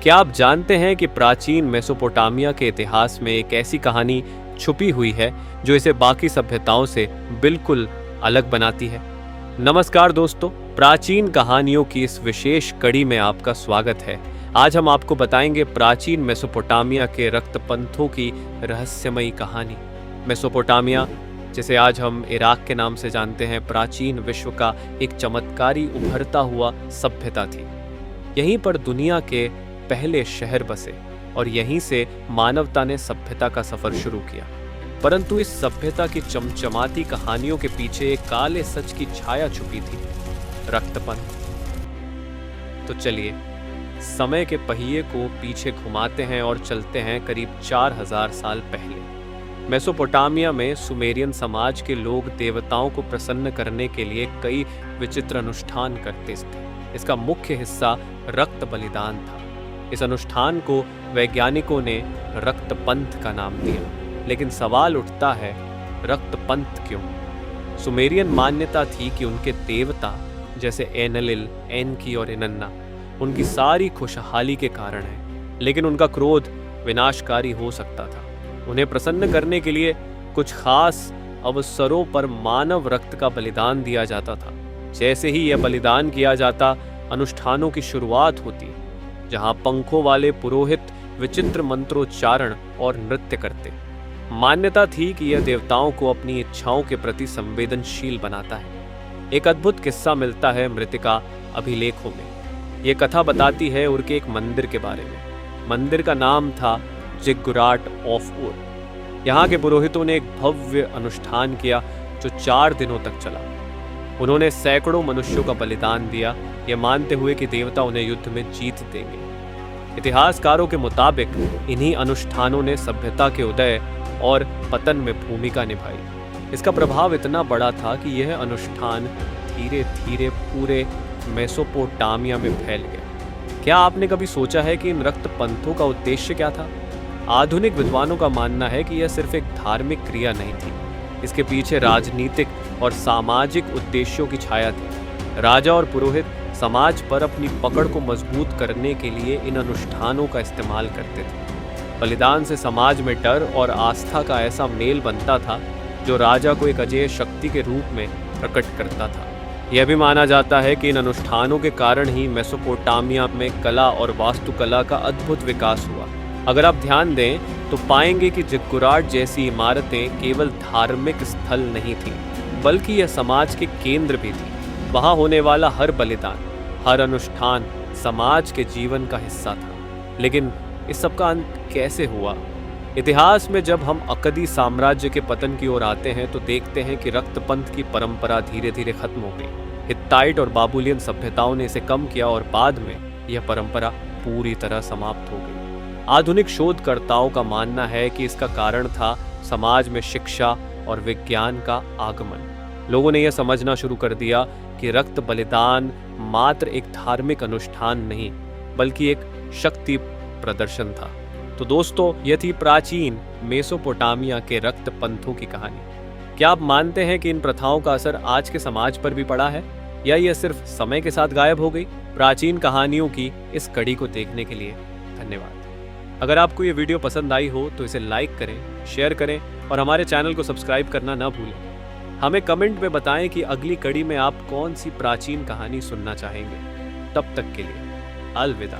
क्या आप जानते हैं कि प्राचीन मेसोपोटामिया के इतिहास में एक ऐसी कहानी छुपी हुई है जो इसे बाकी सभ्यताओं से बिल्कुल अलग बनाती है। नमस्कार दोस्तों, प्राचीन कहानियों की इस विशेष कड़ी में आपका स्वागत है। आज हम आपको बताएंगे प्राचीन मेसोपोटामिया के रक्तपंथों की रहस्यमयी कहानी। मेसोपोटामिया, जिसे आज हम इराक के नाम से जानते हैं, प्राचीन विश्व का एक चमत्कारी उभरता हुआ सभ्यता थी। यहीं पर दुनिया के पहले शहर बसे और यहीं से मानवता ने सभ्यता का सफर शुरू किया। परंतु इस सभ्यता की चमचमाती कहानियों के पीछे एक काले सच की छाया छुपी थी, रक्तपंथ। तो चलिए समय के पहिए को पीछे घुमाते हैं और चलते हैं करीब 4000 साल पहले। मेसोपोटामिया में सुमेरियन समाज के लोग देवताओं को प्रसन्न करने के लिए कई विचित्र अनुष्ठान करते थे। इसका मुख्य हिस्सा रक्त बलिदान था। इस अनुष्ठान को वैज्ञानिकों ने रक्तपंथ का नाम दिया। लेकिन सवाल उठता है, रक्तपंथ क्यों? सुमेरियन मान्यता थी कि उनके देवता जैसे एनलिल, एनकी और इनन्ना उनकी सारी खुशहाली के कारण है, लेकिन उनका क्रोध विनाशकारी हो सकता था। उन्हें प्रसन्न करने के लिए कुछ खास अवसरों पर मानव रक्त का बलिदान दिया जाता था। जैसे ही यह बलिदान किया जाता, अनुष्ठानों की शुरुआत होती, जहां पंखों वाले पुरोहित विचित्र मंत्रोच्चारण और नृत्य करते। मान्यता थी कि यह देवताओं को अपनी इच्छाओं के प्रति संवेदनशील बनाता है। एक अद्भुत किस्सा मिलता है मृतिका अभिलेखों में। यह कथा बताती है उर के एक मंदिर के बारे में। मंदिर का नाम था जिग्गुराट ऑफ उर। यहाँ के पुरोहितों ने एक भव्य अनुष्ठान किया जो 4 दिनों तक चला। उन्होंने सैकड़ों मनुष्यों का बलिदान दिया, यह मानते हुए कि देवता उन्हें युद्ध में जीत देंगे। इतिहासकारों के मुताबिक इन्हीं अनुष्ठानों ने सभ्यता के उदय और पतन में भूमिका निभाई। इसका प्रभाव इतना बड़ा था कि यह अनुष्ठान धीरे धीरे पूरे मेसोपोटामिया में फैल गया। क्या आपने कभी सोचा है कि इन रक्तपंथों का उद्देश्य क्या था? आधुनिक विद्वानों का मानना है कि यह सिर्फ एक धार्मिक क्रिया नहीं थी। इसके पीछे राजनीतिक और सामाजिक उद्देश्यों की छाया थी। राजा और पुरोहित समाज पर अपनी पकड़ को मजबूत करने के लिए इन अनुष्ठानों का इस्तेमाल करते थे। बलिदान से समाज में डर और आस्था का ऐसा मेल बनता था जो राजा को एक अजेय शक्ति के रूप में प्रकट करता था। यह भी माना जाता है कि इन अनुष्ठानों के कारण ही मेसोपोटामिया में कला और वास्तुकला का अद्भुत विकास हुआ। अगर आप ध्यान दें तो पाएंगे कि जिग्गुराट जैसी इमारतें केवल धार्मिक स्थल नहीं थीं, बल्कि यह समाज के केंद्र भी थी। वहाँ होने वाला हर बलिदान, हर अनुष्ठान समाज के जीवन का हिस्सा था। लेकिन इस सब का अंत कैसे हुआ? इतिहास में जब हम अक्कदी साम्राज्य के पतन की ओर आते हैं तो देखते हैं कि रक्तपंथ की परंपरा धीरे धीरे खत्म हो गई। हित्ताइट और बाबुलियन सभ्यताओं ने इसे कम किया और बाद में यह परंपरा पूरी तरह समाप्त हो गई। आधुनिक शोधकर्ताओं का मानना है कि इसका कारण था समाज में शिक्षा और विज्ञान का आगमन। लोगों ने यह समझना शुरू कर दिया कि रक्त बलिदान मात्र एक धार्मिक अनुष्ठान नहीं, बल्कि एक शक्ति प्रदर्शन था। तो दोस्तों, यह थी प्राचीन मेसोपोटामिया के रक्तपंथों की कहानी। क्या आप मानते हैं कि इन प्रथाओं का असर आज के समाज पर भी पड़ा है, या यह सिर्फ समय के साथ गायब हो गई? प्राचीन कहानियों की इस कड़ी को देखने के लिए धन्यवाद। अगर आपको ये वीडियो पसंद आई हो तो इसे लाइक करें, शेयर करें और हमारे चैनल को सब्सक्राइब करना ना भूलें। हमें कमेंट में बताएं कि अगली कड़ी में आप कौन सी प्राचीन कहानी सुनना चाहेंगे। तब तक के लिए अलविदा।